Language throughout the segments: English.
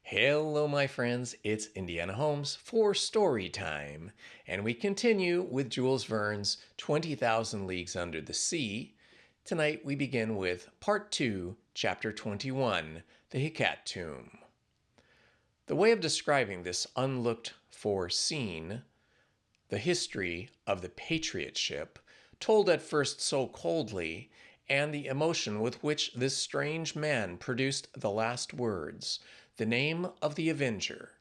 Hello, my friends. It's Indiana Holmes for Story Time, and we continue with Jules Verne's 20,000 Leagues Under the Sea. Tonight we begin with Part 2, Chapter 21, The Hecate Tomb. The way of describing this unlooked for scene, the history of the Patriot ship, told at first so coldly, and the emotion with which this strange man produced the last words, the name of the Avenger,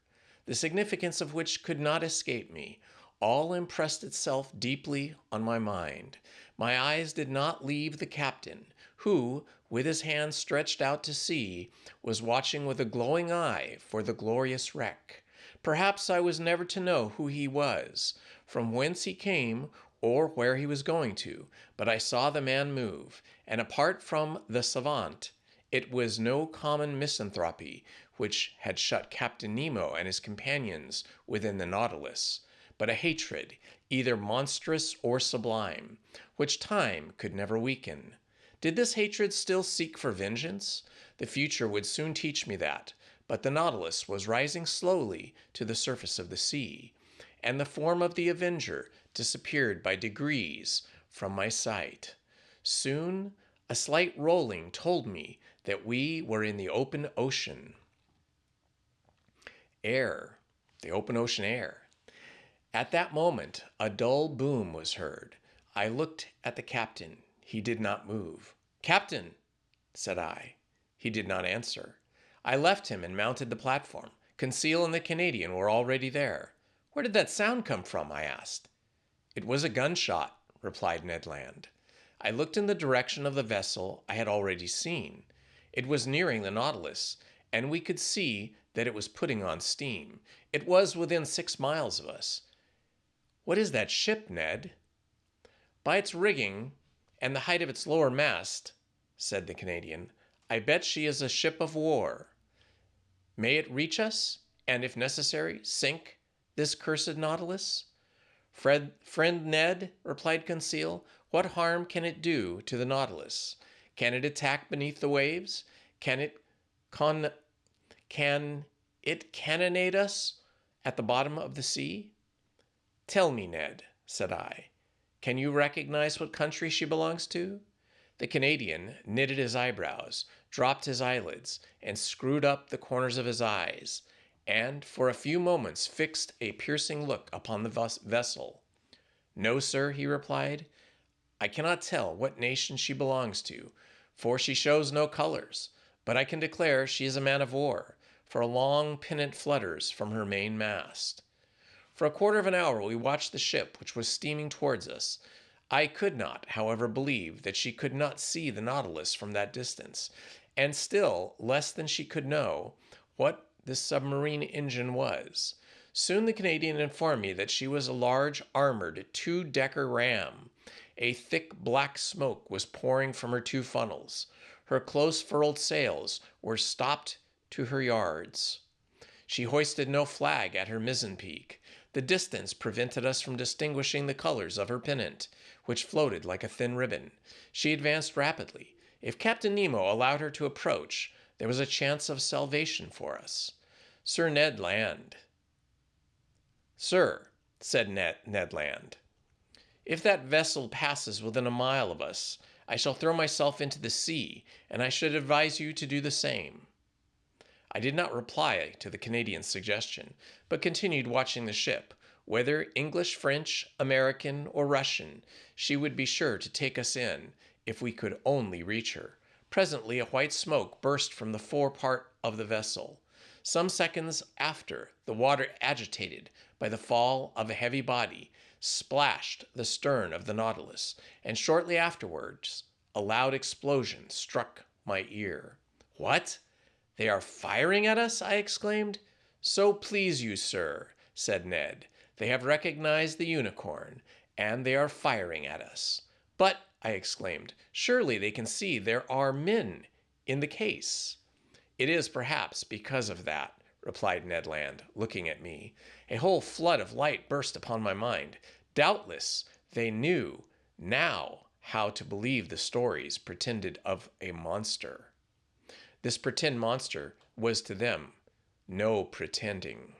the significance of which could not escape me, all impressed itself deeply on my mind. My eyes did not leave the captain, who, with his hand stretched out to sea, was watching with a glowing eye for the glorious wreck. Perhaps I was never to know who he was, from whence he came, or where he was going to, but I saw the man move, and apart from the savant, it was no common misanthropy which had shut Captain Nemo and his companions within the Nautilus, but a hatred, either monstrous or sublime, which time could never weaken. Did this hatred still seek for vengeance? The future would soon teach me that, but the Nautilus was rising slowly to the surface of the sea, and the form of the Avenger disappeared by degrees from my sight. Soon, a slight rolling told me that we were in the open ocean. Air, the open ocean air. At that moment, a dull boom was heard. I looked at the captain. He did not move. "Captain," said I. He did not answer. I left him and mounted the platform. Conseil and the Canadian were already there. "Where did that sound come from?" I asked. "It was a gunshot," replied Ned Land. I looked in the direction of the vessel I had already seen. It was nearing the Nautilus, and we could see that it was putting on steam. It was within 6 miles of us. "What is that ship, Ned?" "By its rigging and the height of its lower mast," said the Canadian, "I bet she is a ship of war. May it reach us, and if necessary, sink this cursed Nautilus?" "Friend Ned," replied Conseil, "what harm can it do to the Nautilus? Can it attack beneath the waves? Can it cannonade us at the bottom of the sea?" "Tell me, Ned," said I, "can you recognize what country she belongs to?" The Canadian knitted his eyebrows, dropped his eyelids, and screwed up the corners of his eyes, and for a few moments fixed a piercing look upon the vessel. "No, sir," he replied, "I cannot tell what nation she belongs to, for she shows no colors, but I can declare she is a man of war, for a long pennant flutters from her main mast." For a quarter of an hour we watched the ship, which was steaming towards us. I could not, however, believe that she could not see the Nautilus from that distance, and still less than she could know what this submarine engine was. Soon the Canadian informed me that she was a large armored two-decker ram. A thick black smoke was pouring from her two funnels. Her close furled sails were stopped to her yards. She hoisted no flag at her mizzen peak. The distance prevented us from distinguishing the colors of her pennant, which floated like a thin ribbon. She advanced rapidly. If Captain Nemo allowed her to approach, there was a chance of salvation for us. "Sir Ned Land." "Sir," said Ned Land, "if that vessel passes within a mile of us, I shall throw myself into the sea, and I should advise you to do the same." I did not reply to the Canadian's suggestion, but continued watching the ship. Whether English, French, American, or Russian, she would be sure to take us in if we could only reach her. Presently a white smoke burst from the forepart of the vessel. Some seconds after, the water, agitated by the fall of a heavy body, splashed the stern of the Nautilus, and shortly afterwards a loud explosion struck my ear. "What? They are firing at us?" I exclaimed. "So please you, sir," said Ned, "they have recognized the Unicorn, and they are firing at us." "But," I exclaimed, "surely they can see there are men in the case." "It is perhaps because of that," replied Ned Land, looking at me. A whole flood of light burst upon my mind. Doubtless they knew now how to believe the stories pretended of a monster. This pretend monster was to them No pretending.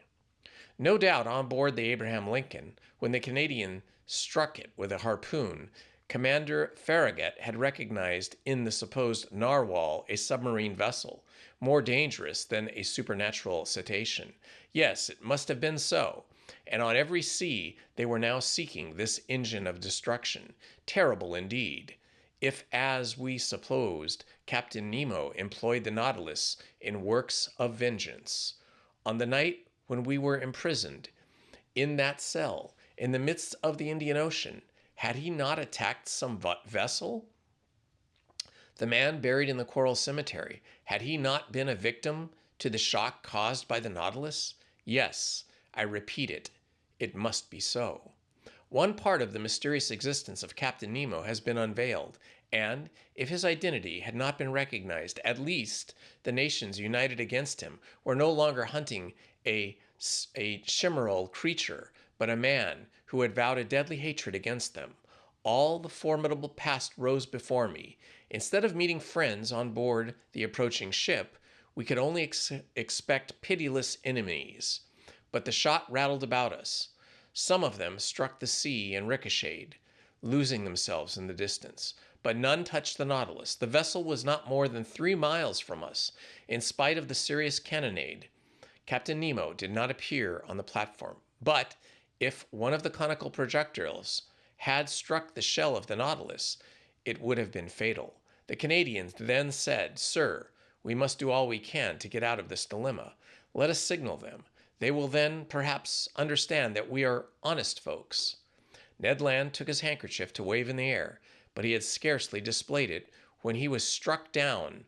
No doubt on board the Abraham Lincoln, when the Canadian struck it with a harpoon, Commander Farragut had recognized in the supposed narwhal a submarine vessel, more dangerous than a supernatural cetacean. Yes, it must have been so. And on every sea they were now seeking this engine of destruction. Terrible indeed. If, as we supposed, Captain Nemo employed the Nautilus in works of vengeance. On the night when we were imprisoned in that cell, in the midst of the Indian Ocean, had he not attacked some vessel? The man buried in the Coral Cemetery, had he not been a victim to the shock caused by the Nautilus? Yes, I repeat it, it must be so. One part of the mysterious existence of Captain Nemo has been unveiled, and if his identity had not been recognized, at least the nations united against him were no longer hunting a chimeral creature, but a man who had vowed a deadly hatred against them. All the formidable past rose before me. Instead of meeting friends on board the approaching ship, we could only expect pitiless enemies. But the shot rattled about us. Some of them struck the sea and ricocheted, losing themselves in the distance. But none touched the Nautilus. The vessel was not more than 3 miles from us, in spite of the serious cannonade. Captain Nemo did not appear on the platform. But if one of the conical projectiles had struck the shell of the Nautilus, it would have been fatal. The Canadians then said, "Sir, we must do all we can to get out of this dilemma. Let us signal them. They will then perhaps understand that we are honest folks." Ned Land took his handkerchief to wave in the air, but he had scarcely displayed it when he was struck down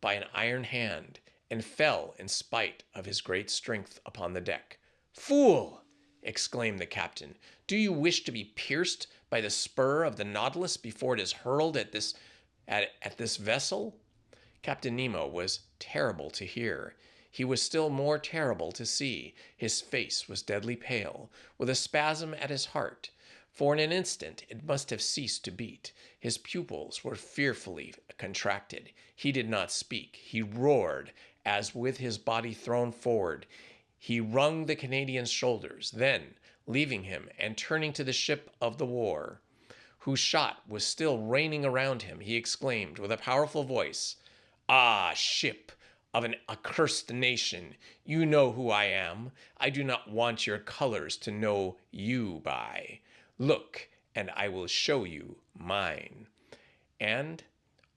by an iron hand and fell in spite of his great strength upon the deck. "Fool!" exclaimed the captain. "Do you wish to be pierced by the spur of the Nautilus before it is hurled at this vessel?" Captain Nemo was terrible to hear. He was still more terrible to see. His face was deadly pale, with a spasm at his heart. For in an instant it must have ceased to beat. His pupils were fearfully contracted. He did not speak. He roared, as with his body thrown forward, he wrung the Canadian's shoulders. Then, leaving him and turning to the ship of the war, whose shot was still raining around him, he exclaimed with a powerful voice, "Ah, ship of an accursed nation, you know who I am. I do not want your colors to know you by. Look, and I will show you mine." And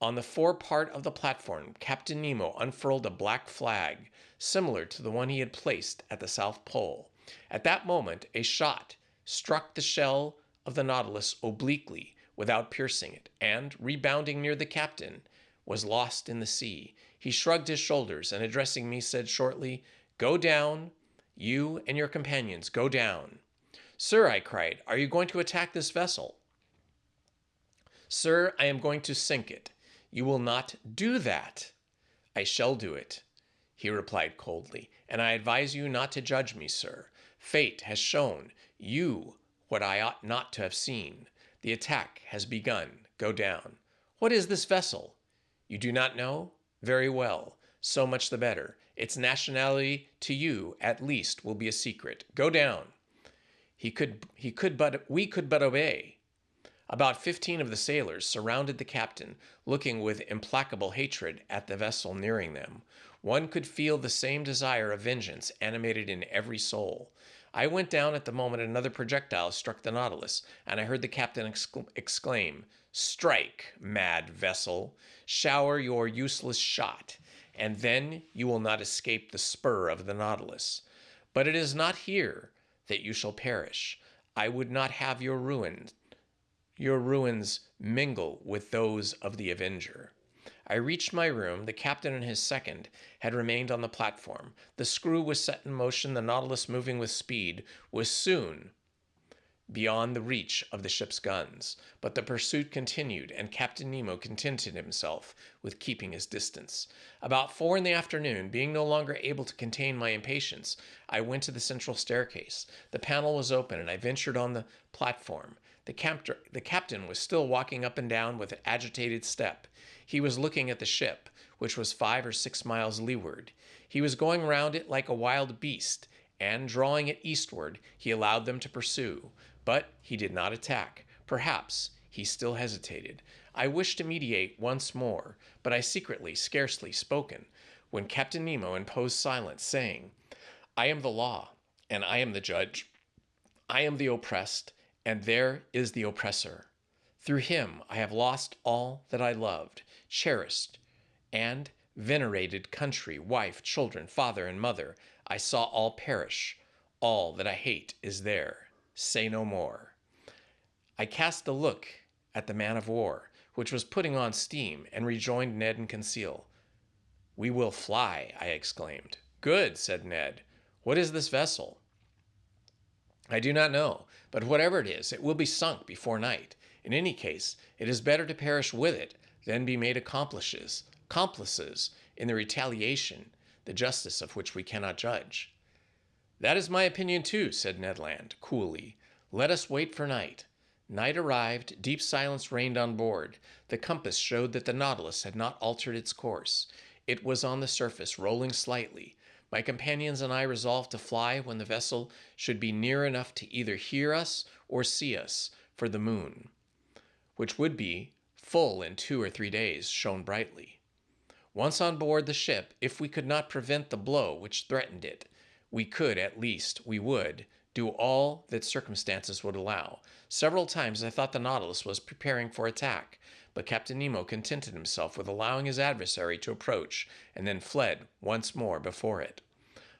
on the forepart of the platform, Captain Nemo unfurled a black flag, similar to the one he had placed at the South Pole. At that moment, a shot struck the shell of the Nautilus obliquely without piercing it, and, rebounding near the captain, was lost in the sea. He shrugged his shoulders and, addressing me, said shortly, "Go down. You and your companions, go down." "Sir," I cried, "are you going to attack this vessel?" "Sir, I am going to sink it." "You will not do that." "I shall do it," he replied coldly, "and I advise you not to judge me, sir. Fate has shown you what I ought not to have seen. The attack has begun. Go down." "What is this vessel?" "You do not know? Very well. So much the better. Its nationality to you, at least, will be a secret. Go down." We could but obey. About 15 of the sailors surrounded the captain, looking with implacable hatred at the vessel nearing them. One could feel the same desire of vengeance animated in every soul. I went down at the moment another projectile struck the Nautilus, and I heard the captain exclaim, "Strike, mad vessel! Shower your useless shot, and then you will not escape the spur of the Nautilus. But it is not here that you shall perish. I would not have your ruins mingle with those of the Avenger." I reached my room. The captain and his second had remained on the platform. The screw was set in motion. The Nautilus, moving with speed, was soon beyond the reach of the ship's guns. But the pursuit continued, and Captain Nemo contented himself with keeping his distance. About 4 in the afternoon, being no longer able to contain my impatience, I went to the central staircase. The panel was open, and I ventured on the platform. The captain was still walking up and down with an agitated step. He was looking at the ship, which was 5 or 6 miles leeward. He was going round it like a wild beast, and drawing it eastward, he allowed them to pursue. But he did not attack. Perhaps he still hesitated. I wished to mediate once more, but I secretly scarcely spoken, when Captain Nemo imposed silence, saying, "I am the law, and I am the judge. I am the oppressed, and there is the oppressor. Through him I have lost all that I loved, cherished, and venerated country, wife, children, father, and mother. I saw all perish. All that I hate is there. Say no more." I cast a look at the man of war, which was putting on steam, and rejoined Ned and Conseil. "We will fly," I exclaimed. "Good," said Ned. "What is this vessel?" "I do not know, but whatever it is, it will be sunk before night. In any case, it is better to perish with it than be made accomplices in the retaliation, the justice of which we cannot judge." "That is my opinion too," said Ned Land, coolly. "Let us wait for night." Night arrived. Deep silence reigned on board. The compass showed that the Nautilus had not altered its course. It was on the surface, rolling slightly. My companions and I resolved to fly when the vessel should be near enough to either hear us or see us, for the moon, which would be full in 2 or 3 days, shone brightly. Once on board the ship, if we could not prevent the blow which threatened it, we would do all that circumstances would allow. Several times I thought the Nautilus was preparing for attack, but Captain Nemo contented himself with allowing his adversary to approach, and then fled once more before it.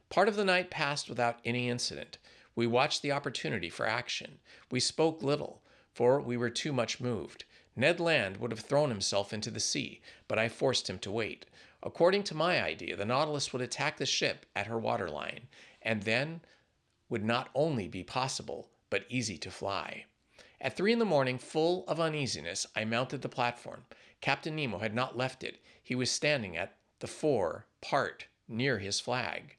Part of the night passed without any incident. We watched the opportunity for action. We spoke little, for we were too much moved. Ned Land would have thrown himself into the sea, but I forced him to wait. According to my idea, the Nautilus would attack the ship at her waterline, and then would not only be possible, but easy to fly. At 3 in the morning, full of uneasiness, I mounted the platform. Captain Nemo had not left it. He was standing at the fore part near his flag,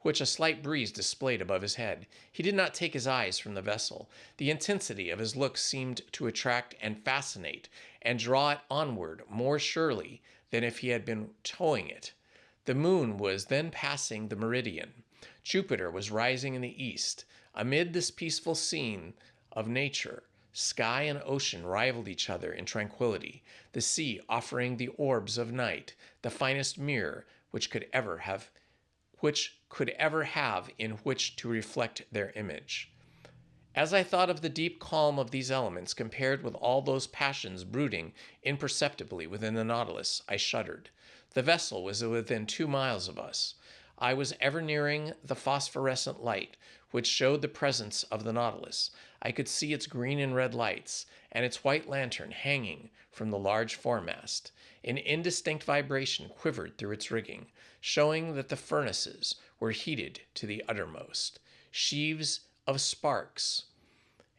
which a slight breeze displayed above his head. He did not take his eyes from the vessel. The intensity of his look seemed to attract and fascinate, and draw it onward more surely than if he had been towing it. The moon was then passing the meridian. Jupiter was rising in the east. Amid this peaceful scene of nature, sky and ocean rivaled each other in tranquility, the sea offering the orbs of night, the finest mirror which could ever have in which to reflect their image. As I thought of the deep calm of these elements compared with all those passions brooding imperceptibly within the Nautilus, I shuddered. The vessel was within 2 miles of us. I was ever nearing the phosphorescent light, which showed the presence of the Nautilus. I could see its green and red lights, and its white lantern hanging from the large foremast. An indistinct vibration quivered through its rigging, showing that the furnaces were heated to the uttermost. Sheaves of sparks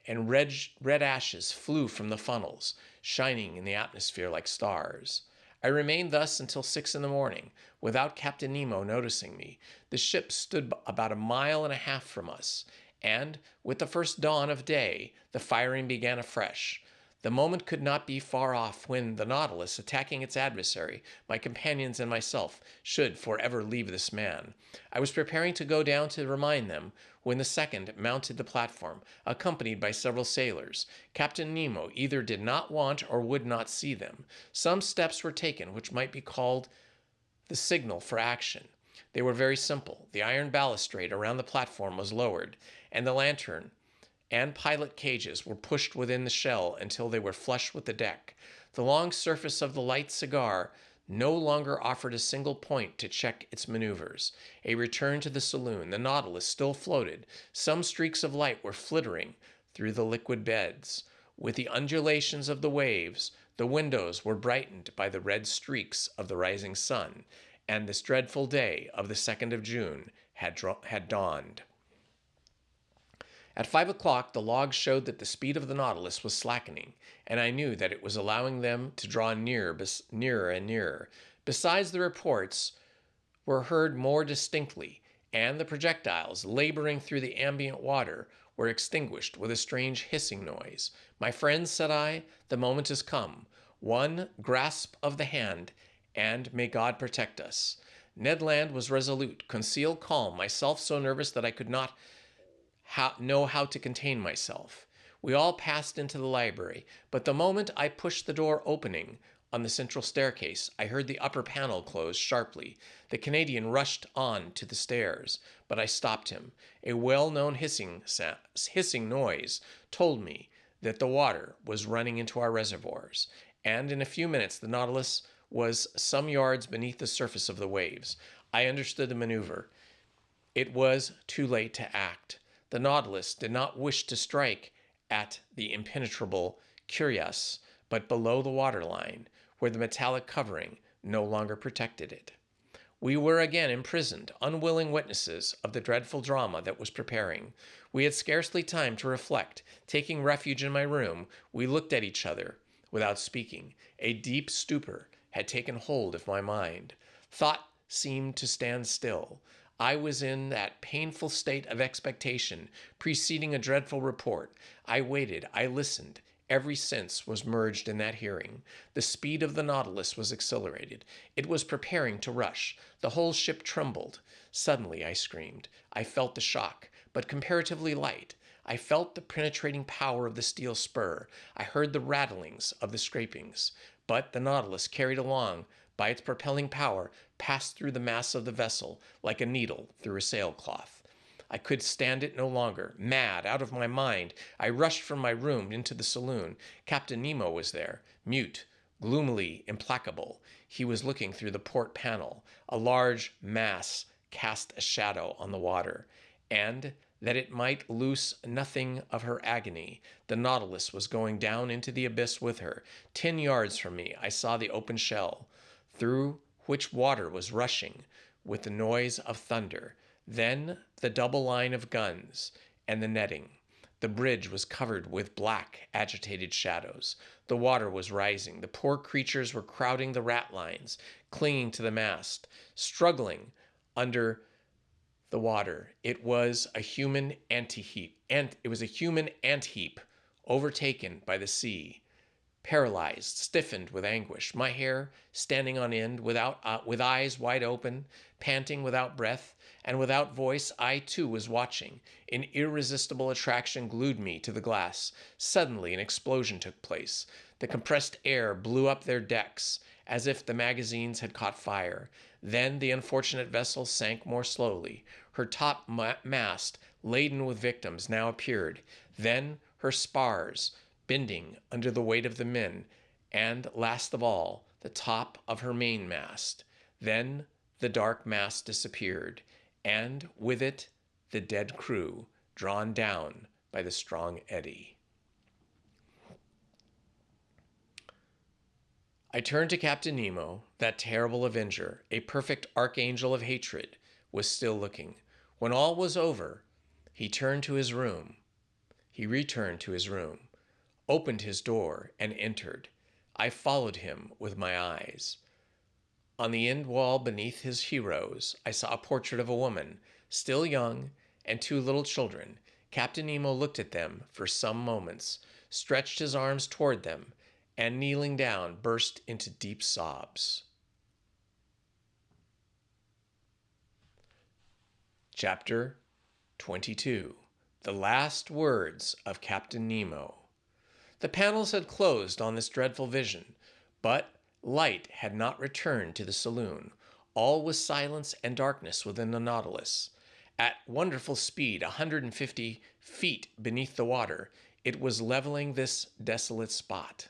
and red ashes flew from the funnels, shining in the atmosphere like stars. I remained thus until 6 in the morning, without Captain Nemo noticing me. The ship stood about 1.5 miles from us, and with the first dawn of day, the firing began afresh. The moment could not be far off when the Nautilus, attacking its adversary, my companions and myself, should forever leave this man. I was preparing to go down to remind them, when the second mounted the platform, accompanied by several sailors. Captain Nemo either did not want or would not see them. Some steps were taken which might be called the signal for action. They were very simple. The iron balustrade around the platform was lowered, and the lantern and pilot cages were pushed within the shell until they were flush with the deck. The long surface of the light cigar no longer offered a single point to check its maneuvers. A return to the saloon. The Nautilus still floated. Some streaks of light were flittering through the liquid beds. With the undulations of the waves, the windows were brightened by the red streaks of the rising sun, and this dreadful day of the 2nd of June had dawned. At 5 o'clock, the logs showed that the speed of the Nautilus was slackening, and I knew that it was allowing them to draw nearer and nearer. Besides, the reports were heard more distinctly, and the projectiles, laboring through the ambient water, were extinguished with a strange hissing noise. "My friends," said I, "the moment has come. One grasp of the hand, and may God protect us." Ned Land was resolute, Conseil calm, myself so nervous that I could not know how to contain myself. We all passed into the library, but the moment I pushed the door opening on the central staircase, I heard the upper panel close sharply. The Canadian rushed on to the stairs, but I stopped him. A well-known hissing noise told me that the water was running into our reservoirs, and in a few minutes the Nautilus was some yards beneath the surface of the waves. I understood the maneuver. It was too late to act. The Nautilus did not wish to strike at the impenetrable cuirass, but below the waterline, where the metallic covering no longer protected it. We were again imprisoned, unwilling witnesses of the dreadful drama that was preparing. We had scarcely time to reflect. Taking refuge in my room, we looked at each other without speaking. A deep stupor had taken hold of my mind. Thought seemed to stand still. I was in that painful state of expectation preceding a dreadful report. I waited, I listened. Every sense was merged in that hearing. The speed of the Nautilus was accelerated. It was preparing to rush. The whole ship trembled. Suddenly, I screamed. I felt the shock, but comparatively light. I felt the penetrating power of the steel spur. I heard the rattlings of the scrapings. But the Nautilus, carried along by its propelling power, passed through the mass of the vessel like a needle through a sailcloth. I could stand it no longer. Mad, out of my mind, I rushed from my room into the saloon. Captain Nemo was there, mute, gloomily implacable. He was looking through the port panel. A large mass cast a shadow on the water, and that it might loose nothing of her agony, the Nautilus was going down into the abyss with her. 10 yards from me, I saw the open shell, through which water was rushing with the noise of thunder. Then the double line of guns and the netting. The bridge was covered with black, agitated shadows. The water was rising. The poor creatures were crowding the ratlines, clinging to the mast, struggling under the water. It was a human ant-heap, overtaken by the sea. Paralyzed, stiffened with anguish, my hair standing on end, with eyes wide open, panting without breath and without voice, I too was watching. An irresistible attraction glued me to the glass. Suddenly, an explosion took place. The compressed air blew up their decks, as if the magazines had caught fire. Then the unfortunate vessel sank more slowly. Her top mast, laden with victims, now appeared. Then her spars, bending under the weight of the men, and, last of all, the top of her mainmast. Then the dark mass disappeared, and with it the dead crew, drawn down by the strong eddy. I turned to Captain Nemo. That terrible avenger, a perfect archangel of hatred, was still looking. When all was over, he returned to his room, opened his door, and entered. I followed him with my eyes. On the end wall beneath his heroes, I saw a portrait of a woman, still young, and 2 little children. Captain Nemo looked at them for some moments, stretched his arms toward them, and kneeling down, burst into deep sobs. Chapter 22. The Last Words of Captain Nemo. The panels had closed on this dreadful vision, but light had not returned to the saloon. All was silence and darkness within the Nautilus. At wonderful speed, 150 feet beneath the water, it was leaving this desolate spot.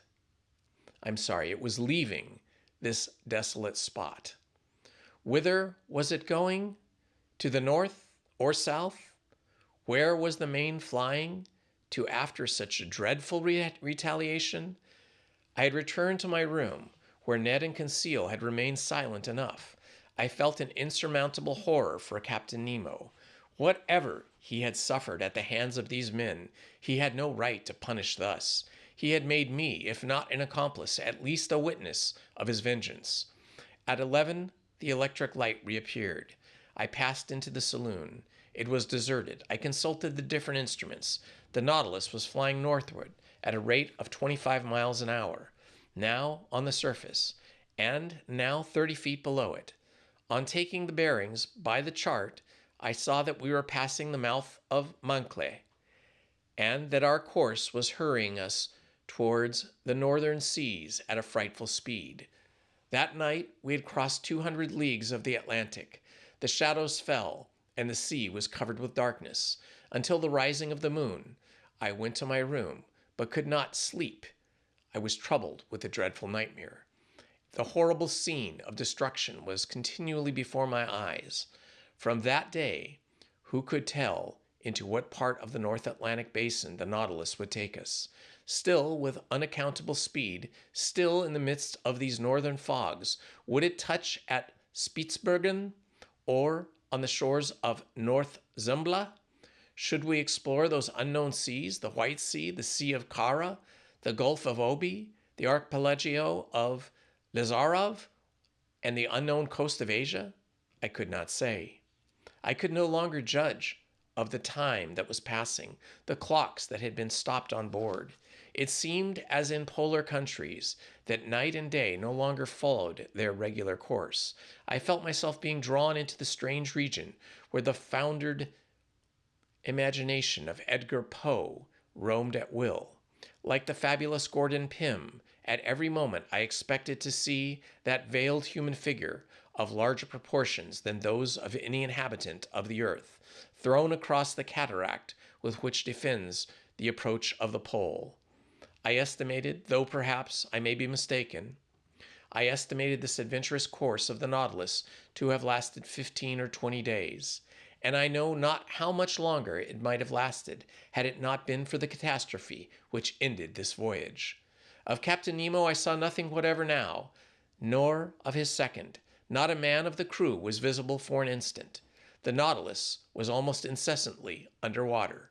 Whither was it going? To the north or south? Where was the main flying to after such a dreadful retaliation? I had returned to my room, where Ned and Conseil had remained silent enough. I felt an insurmountable horror for Captain Nemo. Whatever he had suffered at the hands of these men, he had no right to punish thus. He had made me, if not an accomplice, at least a witness of his vengeance. At 11, the electric light reappeared. I passed into the saloon. It was deserted. I consulted the different instruments. The Nautilus was flying northward at a rate of 25 miles an hour, now on the surface, and now 30 feet below it. On taking the bearings by the chart, I saw that we were passing the mouth of Mancle, and that our course was hurrying us towards the northern seas at a frightful speed. That night we had crossed 200 leagues of the Atlantic. The shadows fell, and the sea was covered with darkness. Until the rising of the moon, I went to my room, but could not sleep. I was troubled with a dreadful nightmare. The horrible scene of destruction was continually before my eyes. From that day, who could tell into what part of the North Atlantic basin the Nautilus would take us? Still with unaccountable speed, still in the midst of these northern fogs, would it touch at Spitzbergen or on the shores of North Zembla? Should we explore those unknown seas, the White Sea, the Sea of Kara, the Gulf of Obi, the archipelago of Lazarov, and the unknown coast of Asia? I could not say. I could no longer judge of the time that was passing, the clocks that had been stopped on board. It seemed, as in polar countries, that night and day no longer followed their regular course. I felt myself being drawn into the strange region where the foundered imagination of Edgar Poe roamed at will. Like the fabulous Gordon Pym, at every moment I expected to see that veiled human figure of larger proportions than those of any inhabitant of the earth, thrown across the cataract with which defends the approach of the pole. I estimated, though perhaps I may be mistaken, I estimated this adventurous course of the Nautilus to have lasted 15 or 20 days, and I know not how much longer it might have lasted had it not been for the catastrophe which ended this voyage. Of Captain Nemo I saw nothing whatever now, nor of his second. Not a man of the crew was visible for an instant. The Nautilus was almost incessantly under water.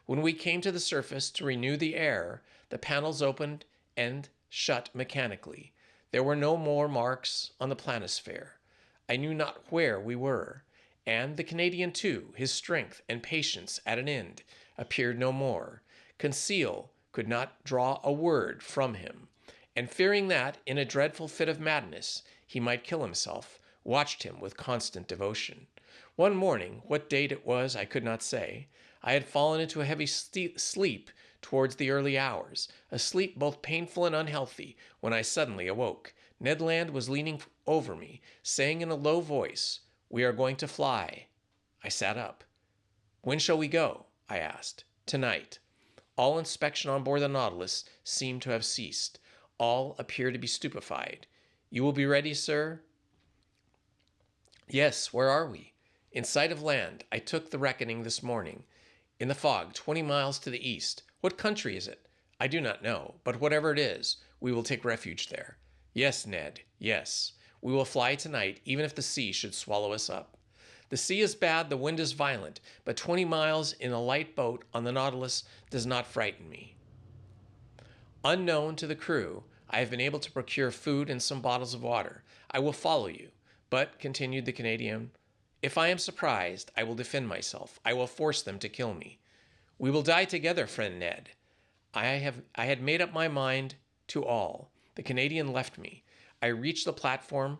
When we came to the surface to renew the air, the panels opened and shut mechanically. There were no more marks on the planisphere. I knew not where we were, and the Canadian too, his strength and patience at an end, appeared no more. Conseil could not draw a word from him, and fearing that, in a dreadful fit of madness, he might kill himself, watched him with constant devotion. One morning, what date it was I could not say, I had fallen into a heavy sleep towards the early hours, a sleep both painful and unhealthy, when I suddenly awoke. Ned Land was leaning over me, saying in a low voice, "We are going to fly." I sat up. "When shall we go?" I asked. "Tonight." All inspection on board the Nautilus seemed to have ceased. All appeared to be stupefied. "You will be ready, sir?" "Yes, where are we?" "In sight of land. I took the reckoning this morning. In the fog, 20 miles to the east. What country is it?" "I do not know, but whatever it is, we will take refuge there." "Yes, Ned, yes. We will fly tonight, even if the sea should swallow us up." "The sea is bad, the wind is violent, but 20 miles in a light boat on the Nautilus does not frighten me. Unknown to the crew, I have been able to procure food and some bottles of water. I will follow you. But," continued the Canadian, "if I am surprised, I will defend myself. I will force them to kill me." "We will die together, friend Ned." I had made up my mind to all. The Canadian left me. I reached the platform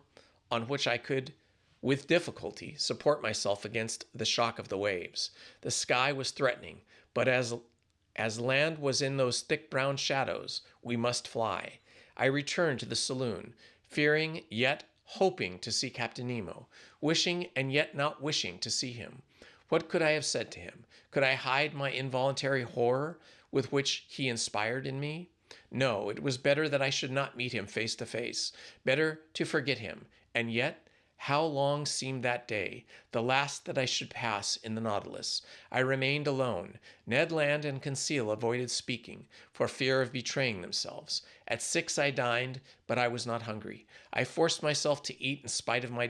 on which I could, with difficulty, support myself against the shock of the waves. The sky was threatening, but as land was in those thick brown shadows, we must fly. I returned to the saloon, fearing yet hoping to see Captain Nemo, wishing and yet not wishing to see him. What could I have said to him? Could I hide my involuntary horror with which he inspired in me? No, it was better that I should not meet him face to face, better to forget him. And yet, how long seemed that day, the last that I should pass in the Nautilus. I remained alone. Ned Land and Conseil avoided speaking, for fear of betraying themselves. At 6 I dined, but I was not hungry. I forced myself to eat in spite of my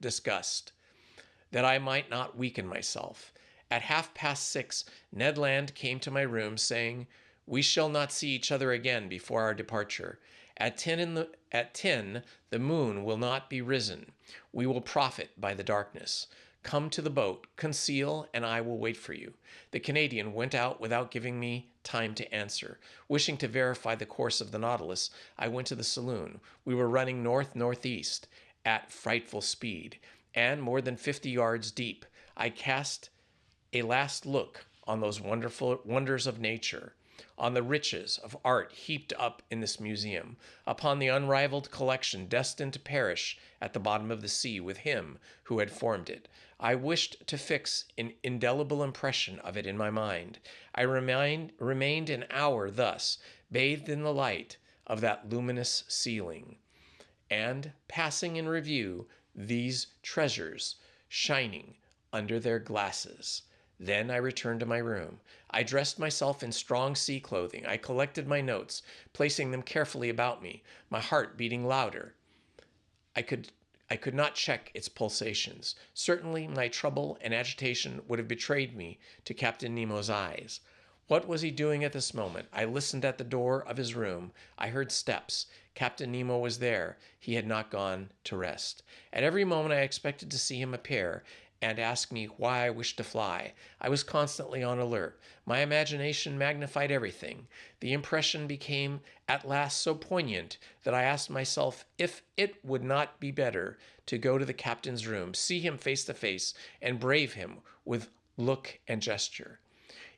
disgust, that I might not weaken myself. At 6:30, Ned Land came to my room, saying, "We shall not see each other again before our departure. At 10, the moon will not be risen. We will profit by the darkness. Come to the boat, conceal, and I will wait for you. The Canadian went out without giving me time to answer. Wishing to verify the course of the Nautilus, I went to the saloon. We were running north-northeast at frightful speed, and more than 50 yards deep. I cast a last look on those wonderful wonders of nature, on the riches of art heaped up in this museum, upon the unrivaled collection destined to perish at the bottom of the sea with him who had formed it. I wished to fix an indelible impression of it in my mind. I remained an hour thus, bathed in the light of that luminous ceiling, and passing in review these treasures shining under their glasses. Then I returned to my room. I dressed myself in strong sea clothing. I collected my notes, placing them carefully about me, my heart beating louder. I could not check its pulsations. Certainly my trouble and agitation would have betrayed me to Captain Nemo's eyes. What was he doing at this moment? I listened at the door of his room. I heard steps. Captain Nemo was there. He had not gone to rest. At every moment I expected to see him appear and ask me why I wished to fly. I was constantly on alert. My imagination magnified everything. The impression became at last so poignant that I asked myself if it would not be better to go to the captain's room, see him face to face, and brave him with look and gesture.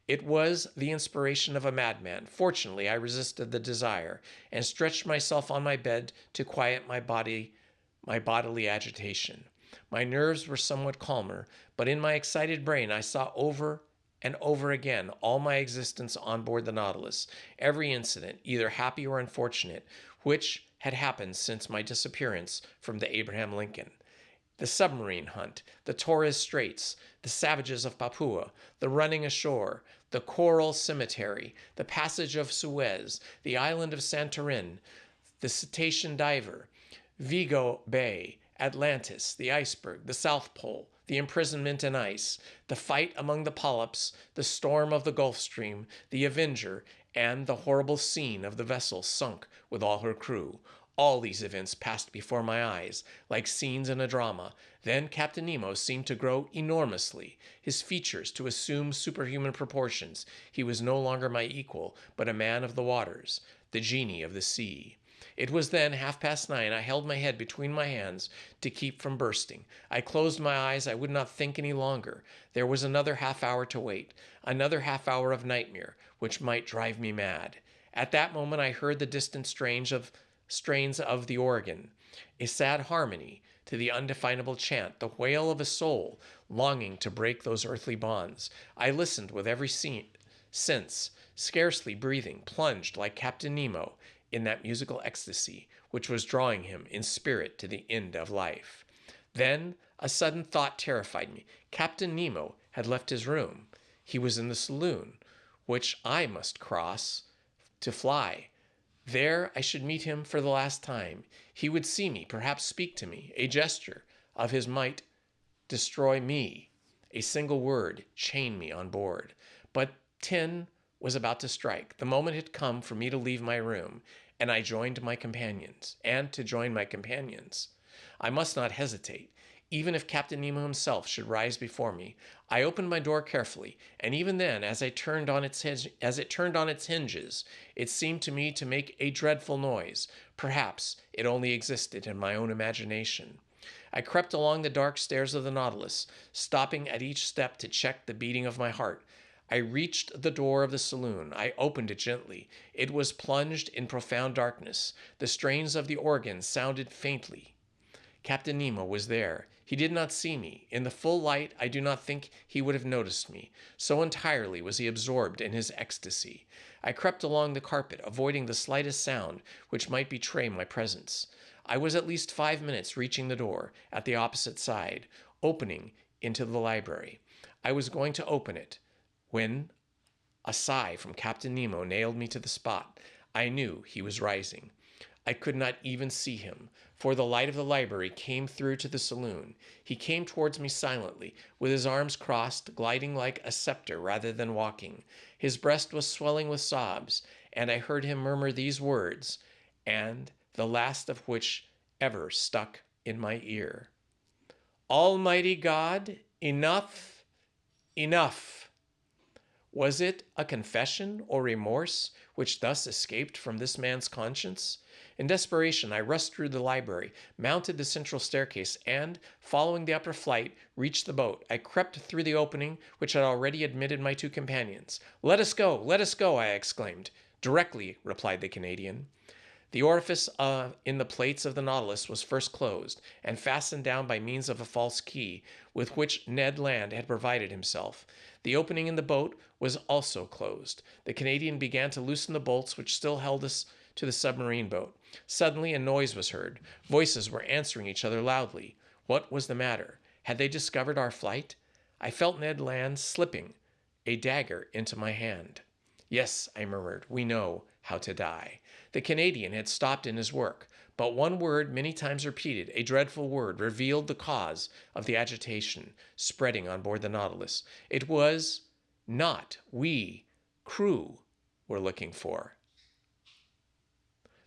It was the inspiration of a madman. Fortunately, I resisted the desire and stretched myself on my bed to quiet my bodily agitation. My nerves were somewhat calmer, but in my excited brain I saw over and over again all my existence on board the Nautilus, every incident, either happy or unfortunate, which had happened since my disappearance from the Abraham Lincoln. The submarine hunt, the Torres Straits, the savages of Papua, the running ashore, the coral cemetery, the passage of Suez, the island of Santorin, the cetacean diver, Vigo Bay, Atlantis, the iceberg, the South Pole, the imprisonment in ice, the fight among the polyps, the storm of the Gulf Stream, the Avenger, and the horrible scene of the vessel sunk with all her crew. All these events passed before my eyes, like scenes in a drama. Then Captain Nemo seemed to grow enormously, his features to assume superhuman proportions. He was no longer my equal, but a man of the waters, the genie of the sea. It was then 9:30. I held my head between my hands to keep from bursting. I closed my eyes. I would not think any longer. There was another half hour to wait, another half hour of nightmare, which might drive me mad. At that moment I heard the distant strains of the organ, a sad harmony to the undefinable chant, the wail of a soul longing to break those earthly bonds. I listened with every sense, scarcely breathing, plunged like Captain Nemo in that musical ecstasy which was drawing him in spirit to the end of life. Then a sudden thought terrified me. Captain Nemo had left his room. He was in the saloon, which I must cross to fly. There I should meet him for the last time. He would see me, perhaps speak to me. A gesture of his might destroy me. A single word chain me on board. But 10 was about to strike. The moment had come for me to leave my room, and I joined my companions. And to join my companions, I must not hesitate. Even if Captain Nemo himself should rise before me, I opened my door carefully, and even then, as it turned on its hinges, it seemed to me to make a dreadful noise. Perhaps it only existed in my own imagination. I crept along the dark stairs of the Nautilus, stopping at each step to check the beating of my heart. I reached the door of the saloon. I opened it gently. It was plunged in profound darkness. The strains of the organ sounded faintly. Captain Nemo was there. He did not see me. In the full light, I do not think he would have noticed me. So entirely was he absorbed in his ecstasy. I crept along the carpet, avoiding the slightest sound which might betray my presence. I was at least 5 minutes reaching the door, at the opposite side, opening into the library. I was going to open it, when a sigh from Captain Nemo nailed me to the spot. I knew he was rising. I could not even see him, for the light of the library came through to the saloon. He came towards me silently, with his arms crossed, gliding like a scepter rather than walking. His breast was swelling with sobs, and I heard him murmur these words, and the last of which ever stuck in my ear. Almighty God, Enough, enough. Was it a confession or remorse which thus escaped from this man's conscience? In desperation, I rushed through the library, mounted the central staircase, and, following the upper flight, reached the boat. I crept through the opening which had already admitted my two companions. Let us go, I exclaimed. Directly, replied the Canadian. The orifice in the plates of the Nautilus was first closed and fastened down by means of a false key with which Ned Land had provided himself. The opening in the boat was also closed. The Canadian began to loosen the bolts which still held us to the submarine boat. Suddenly a noise was heard. Voices were answering each other loudly. What was the matter? Had they discovered our flight? I felt Ned Land slipping a dagger into my hand. Yes, I murmured, we know how to die. The Canadian had stopped in his work, but one word, many times repeated, a dreadful word, revealed the cause of the agitation spreading on board the Nautilus. It was not we, crew, were looking for.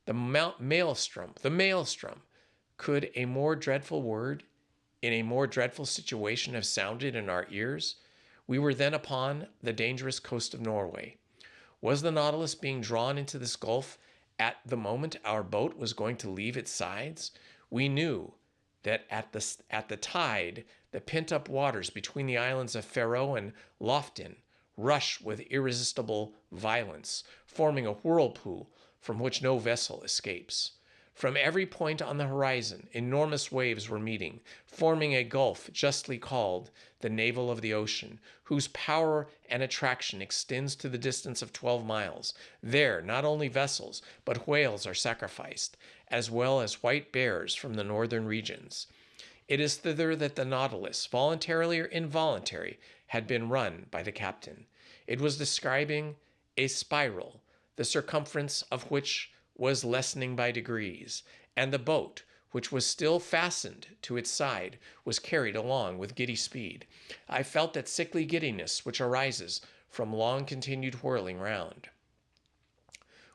The maelstrom. Could a more dreadful word in a more dreadful situation have sounded in our ears? We were then upon the dangerous coast of Norway. Was the Nautilus being drawn into this gulf at the moment our boat was going to leave its sides? We knew that at the tide, the pent-up waters between the islands of Faroe and Loftin rush with irresistible violence, forming a whirlpool from which no vessel escapes. From every point on the horizon, enormous waves were meeting, forming a gulf justly called the navel of the ocean, whose power and attraction extends to the distance of 12 miles. There, not only vessels, but whales are sacrificed, as well as white bears from the northern regions. It is thither that the Nautilus, voluntarily or involuntary, had been run by the captain. It was describing a spiral, the circumference of which was lessening by degrees, and the boat, which was still fastened to its side, was carried along with giddy speed. I felt that sickly giddiness which arises from long-continued whirling round.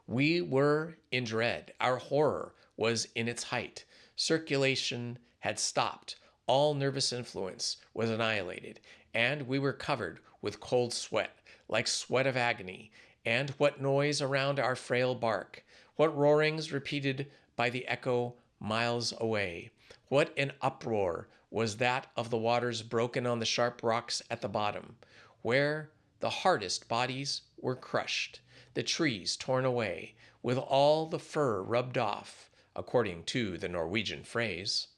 We were in dread. Our horror was in its height. Circulation had stopped. All nervous influence was annihilated, and we were covered with cold sweat, like sweat of agony. And what noise around our frail bark! What roarings repeated by the echo miles away! What an uproar was that of the waters broken on the sharp rocks at the bottom, where the hardest bodies were crushed, the trees torn away, with all the fur rubbed off, according to the Norwegian phrase.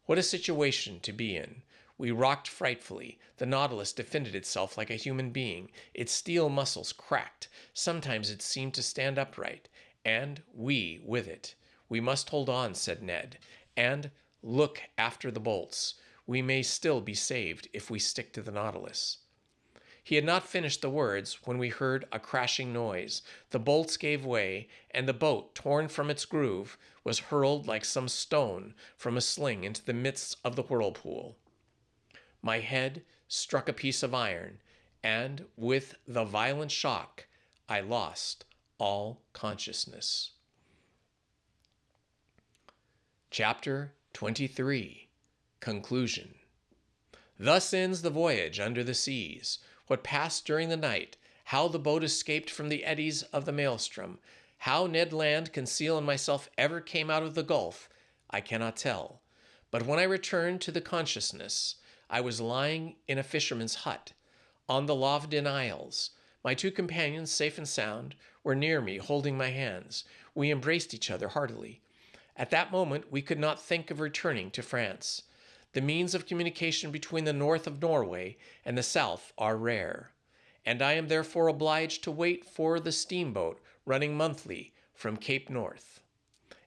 What a situation to be in! We rocked frightfully. The Nautilus defended itself like a human being. Its steel muscles cracked. Sometimes it seemed to stand upright, and we with it. We must hold on, said Ned, and look after the bolts. We may still be saved if we stick to the Nautilus. He had not finished the words when we heard a crashing noise. The bolts gave way, and the boat, torn from its groove, was hurled like some stone from a sling into the midst of the whirlpool. My head struck a piece of iron, and with the violent shock, I lost all consciousness. Chapter 23. Conclusion. Thus ends the voyage under the seas. What passed during the night, how the boat escaped from the eddies of the maelstrom, how Ned Land, Conseil, and myself ever came out of the gulf, I cannot tell. But when I returned to the consciousness, I was lying in a fisherman's hut on the Lofoden Isles. My two companions, safe and sound, were near me, holding my hands. We embraced each other heartily. At that moment, we could not think of returning to France. The means of communication between the north of Norway and the south are rare, and I am therefore obliged to wait for the steamboat running monthly from Cape North.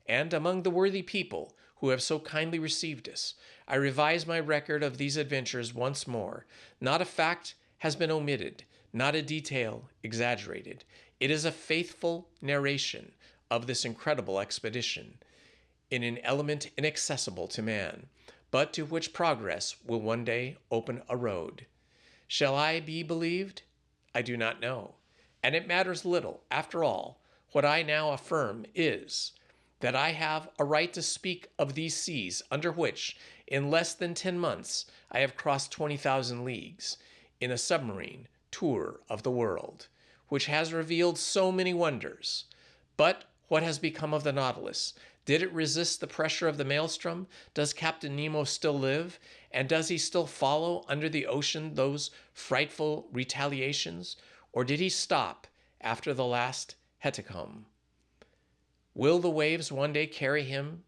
And among the worthy people who have so kindly received us, I revise my record of these adventures once more. Not a fact has been omitted, not a detail exaggerated. It is a faithful narration of this incredible expedition in an element inaccessible to man, but to which progress will one day open a road. Shall I be believed? I do not know. And it matters little. After all, what I now affirm is that I have a right to speak of these seas under which, in less than 10 months, I have crossed 20,000 leagues in a submarine tour of the world, which has revealed so many wonders. But what has become of the Nautilus? Did it resist the pressure of the maelstrom? Does Captain Nemo still live? And does he still follow under the ocean those frightful retaliations? Or did he stop after the last hecatomb? Will the waves one day carry him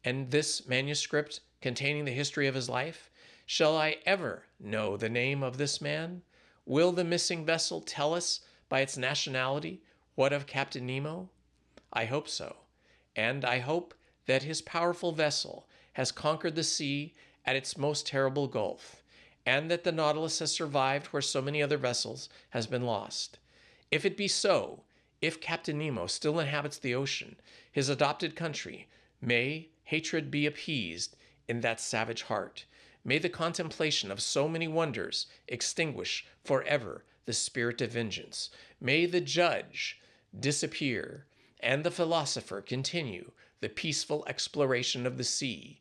and this manuscript containing the history of his life? Shall I ever know the name of this man? Will the missing vessel tell us by its nationality what of Captain Nemo? I hope so. And I hope that his powerful vessel has conquered the sea at its most terrible gulf, and that the Nautilus has survived where so many other vessels has been lost. If it be so, if Captain Nemo still inhabits the ocean, his adopted country, may hatred be appeased in that savage heart. May the contemplation of so many wonders extinguish forever the spirit of vengeance. May the judge disappear and the philosopher continue the peaceful exploration of the sea.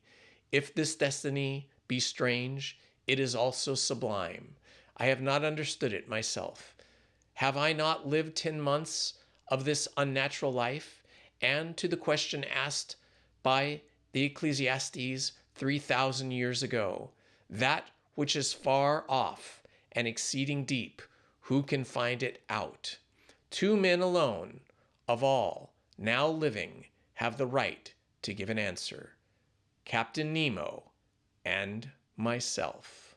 If this destiny be strange, it is also sublime. I have not understood it myself. Have I not lived 10 months of this unnatural life? And to the question asked by the Ecclesiastes 3,000 years ago, that which is far off and exceeding deep, who can find it out? 2 men alone of all now living have the right to give an answer: Captain Nemo and myself.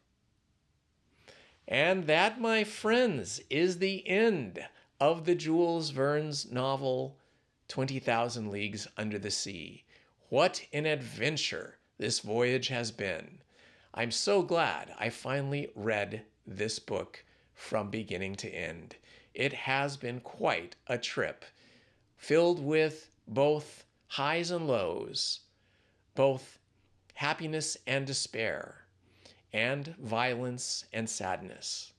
And that, my friends, is the end of the Jules Verne's novel, 20,000 Leagues Under the Sea. What an adventure this voyage has been. I'm so glad I finally read this book from beginning to end. It has been quite a trip, filled with both highs and lows, both happiness and despair, and violence and sadness.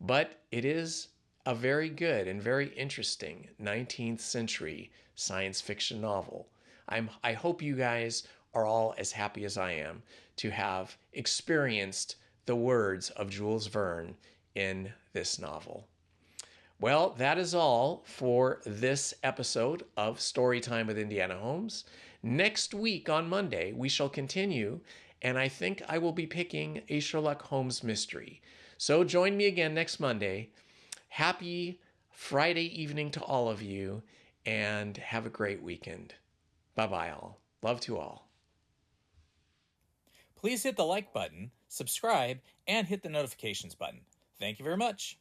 But it is a very good and very interesting 19th century science fiction novel. I hope you guys are all as happy as I am to have experienced the words of Jules Verne in this novel. Well, that is all for this episode of Storytime with Indiana Homes. Next week on Monday, we shall continue, and I think I will be picking a Sherlock Holmes mystery. So join me again next Monday. Happy Friday evening to all of you, and have a great weekend. Bye-bye all. Love to all. Please hit the like button, subscribe, and hit the notifications button. Thank you very much.